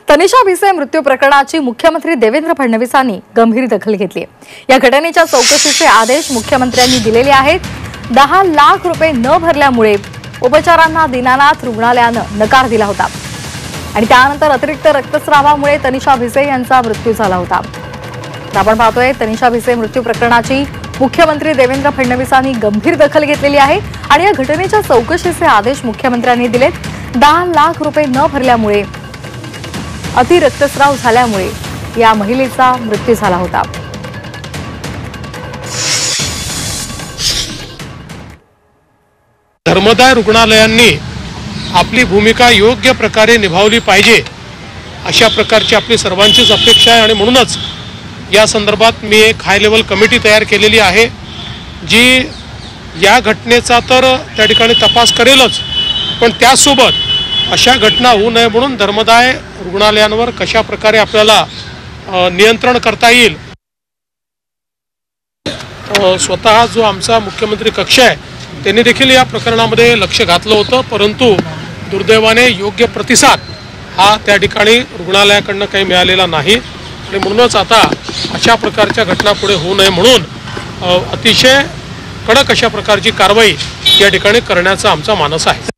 तनिषा भिसे मृत्यू प्रकरणाची मुख्यमंत्री देवेंद्र फडणवीसांनी गंभीर दखल घेतली आहे। या घटनेच्या चौकशीचे आदेश मुख्यमंत्र्यांनी दिलेले आहेत। 10 लाख रुपये न भरल्यामुळे उपचारांना दीनानाथ रुग्णालयानं नकार दिला होता आणि त्यानंतर अतिरिक्त रक्तस्रावामुळे तनिषा भिसे यांचा मृत्यू झाला होता। आपण पाहतोय तनिषा भिसे मृत्यू प्रकरणाची मुख्यमंत्री देवेंद्र फडणवीसांनी गंभीर दखल घेतलेली आहे आणि या घटनेच्या चौकशीचे आदेश मुख्यमंत्र्यांनी दिलेत। 10 लाख रुपये न भरल्यामुळे अतिरक्तस्राव झाल्यामुळे या महिलेचा मृत्यू झाला होता। धर्मदाय रुग्णालयांनी आपली भूमिका योग्य प्रकारे निभावली पाहिजे अशा प्रकारची आपली सर्वांचीच अपेक्षा आहे आणि म्हणूनच या संदर्भात मी एक हाय लेवल कमिटी तयार केलेली आहे जी या घटनेचा तर त्या ठिकाणी तपास करेलच, पण त्यासोबत अशा घटना होऊ नये म्हणून धर्मदाय रुग्णालयांवर कशा प्रकारे आपल्याला नियंत्रण करता येईल। स्वतः जो आमचा मुख्यमंत्री कक्ष आहे त्यांनी देखील या प्रकरणामध्ये लक्ष घातलं होतं, परंतु दुर्दैवाने योग्य प्रतिसाद हा त्या ठिकाणी रुग्णालयाकडनं काही मिळालेला नाही आणि म्हणूनच आता अशा प्रकारच्या घटना पुढे होऊ नये म्हणून अतिशय कडक अशा प्रकारची कारवाई या ठिकाणी करण्याचा आमचा मानस आहे।